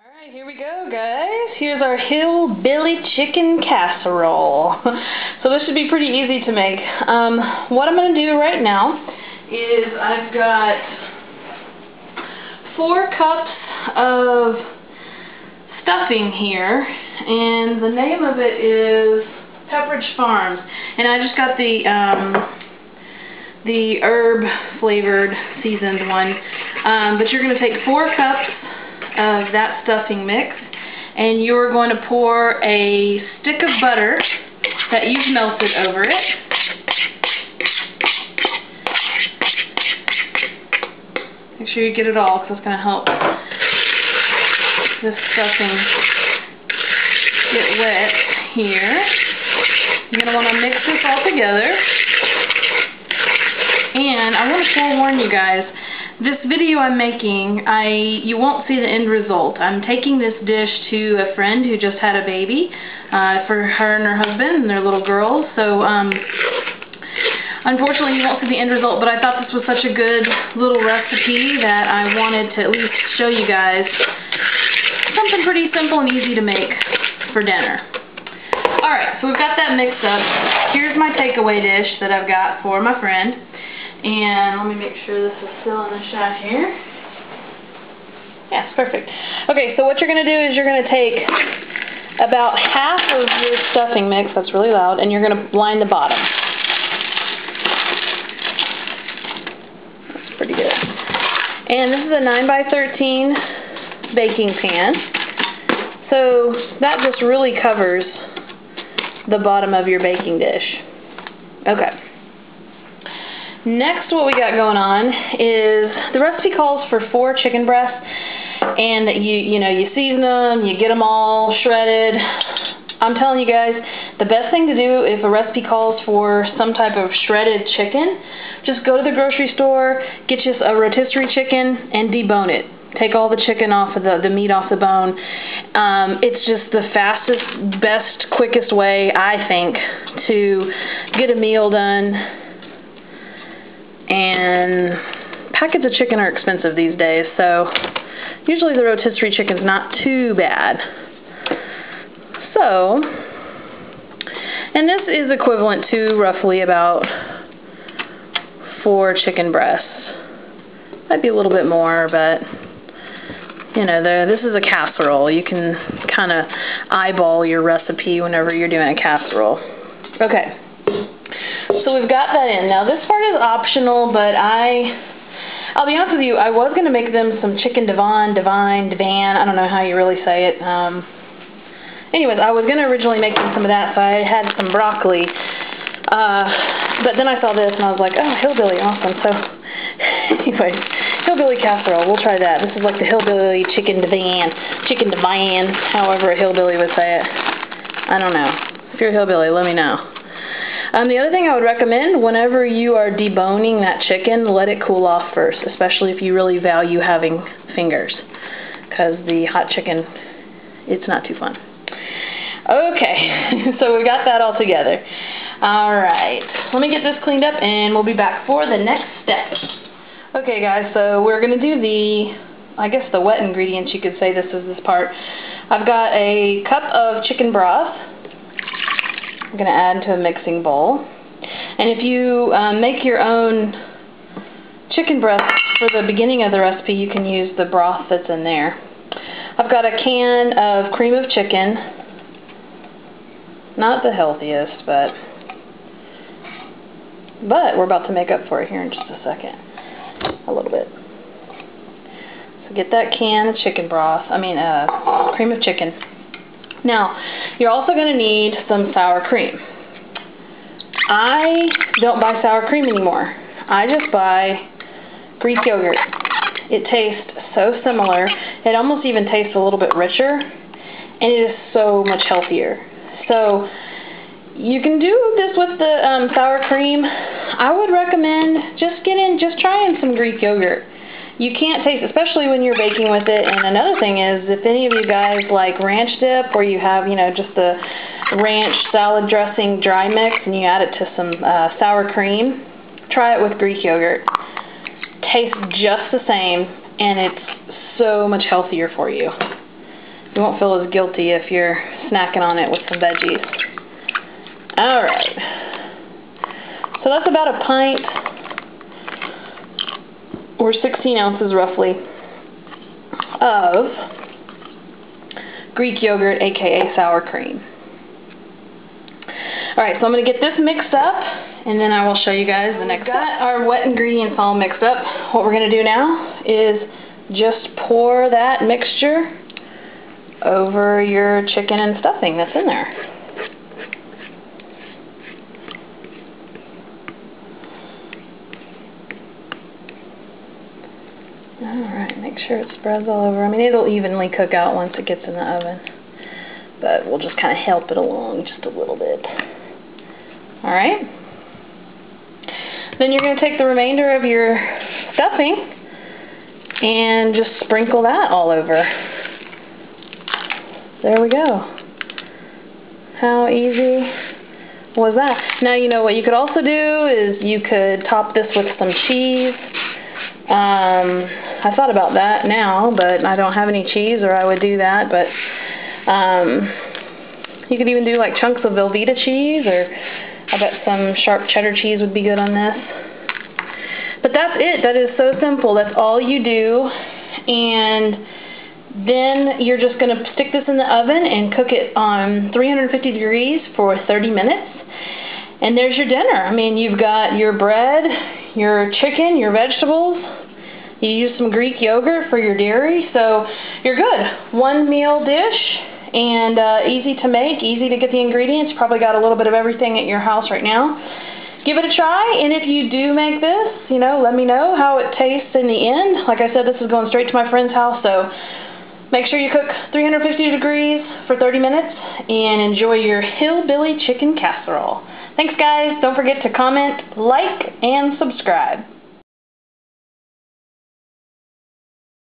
Alright, here we go, guys. Here's our Hillbilly chicken casserole. So this should be pretty easy to make. What I'm going to do right now is I've got 4 cups of stuffing here, and the name of it is Pepperidge Farms. And I just got the herb flavored seasoned one. But you're going to take 4 cups of that stuffing mix, and you're going to pour a stick of butter that you've melted over it. Make sure you get it all, because it's going to help this stuffing get wet here. You're going to want to mix this all together. And I want to forewarn you guys, this video I'm making, you won't see the end result. I'm taking this dish to a friend who just had a baby for her and her husband and their little girl. So unfortunately you won't see the end result, but I thought this was such a good little recipe that I wanted to at least show you guys something pretty simple and easy to make for dinner. Alright, so we've got that mixed up. Here's my takeaway dish that I've got for my friend. And let me make sure this is still in the shot here. Yes, perfect. Okay, so what you're going to do is you're going to take about half of your stuffing mix, that's really loud, and you're going to line the bottom. That's pretty good. And this is a 9x13 baking pan. So that just really covers the bottom of your baking dish. Okay. Next, what we got going on is the recipe calls for 4 chicken breasts, and you season them, you get them all shredded. I'm telling you guys, the best thing to do if a recipe calls for some type of shredded chicken, just go to the grocery store, get you a rotisserie chicken, and debone it. Take all the chicken off of the meat off the bone. It's just the fastest, best, quickest way, I think, to get a meal done. And packets of chicken are expensive these days, so usually the rotisserie chicken's not too bad. So, and this is equivalent to roughly about 4 chicken breasts. Might be a little bit more, but you know, this is a casserole. You can kind of eyeball your recipe whenever you're doing a casserole. Okay. So we've got that in. Now this part is optional, but I'll be honest with you, I was going to make them some chicken Divan, I don't know how you really say it. Anyways, I was going to originally make them some of that, so I had some broccoli. But then I saw this and I was like, oh, Hillbilly, awesome. So anyways, Hillbilly casserole, we'll try that. This is like the Hillbilly chicken Divan, however a hillbilly would say it. I don't know. If you're a hillbilly, let me know. The other thing I would recommend, whenever you are deboning that chicken, let it cool off first, especially if you really value having fingers, because the hot chicken, it's not too fun. Okay, so we got that all together. Alright, let me get this cleaned up and we'll be back for the next step. Okay guys, so we're going to do I guess the wet ingredients, you could say this is this part. I've got a cup of chicken broth. I'm going to add to a mixing bowl. And if you make your own chicken breast for the beginning of the recipe, you can use the broth that's in there. I've got a can of cream of chicken. Not the healthiest, but we're about to make up for it here in just a second. A little bit. So get that can of chicken broth, cream of chicken. Now, you're also going to need some sour cream. I don't buy sour cream anymore. I just buy Greek yogurt. It tastes so similar. It almost even tastes a little bit richer, and it is so much healthier. So, you can do this with the sour cream. I would recommend just trying some Greek yogurt. You can't taste, especially when you're baking with it. And another thing is, if any of you guys like ranch dip, or you have, just the ranch salad dressing dry mix, and you add it to some sour cream, try it with Greek yogurt. Tastes just the same, and it's so much healthier for you. You won't feel as guilty if you're snacking on it with some veggies. Alright. So that's about a pint, or 16 ounces roughly, of Greek yogurt, aka sour cream. Alright, so I'm going to get this mixed up, and then I will show you guys the next step. We've got our wet ingredients all mixed up. What we're going to do now is just pour that mixture over your chicken and stuffing that's in there. Alright, make sure it spreads all over. I mean, it'll evenly cook out once it gets in the oven, but we'll just kind of help it along just a little bit. Alright. Then you're going to take the remainder of your stuffing and just sprinkle that all over. There we go. How easy was that? Now, you know what you could also do is you could top this with some cheese. I thought about that now, but I don't have any cheese, or I would do that. But you could even do like chunks of Velveeta cheese, or I bet some sharp cheddar cheese would be good on this. But that's it. That is so simple. That's all you do. And then you're just going to stick this in the oven and cook it on 350 degrees for 30 minutes. And there's your dinner. I mean, you've got your bread, your chicken, your vegetables. You use some Greek yogurt for your dairy, so you're good. One meal dish, and easy to make, easy to get the ingredients. Probably got a little bit of everything at your house right now. Give it a try, and if you do make this, you know, let me know how it tastes in the end. Like I said, this is going straight to my friend's house, so make sure you cook 350 degrees for 30 minutes and enjoy your Hillbilly chicken casserole. Thanks, guys. Don't forget to comment, like, and subscribe.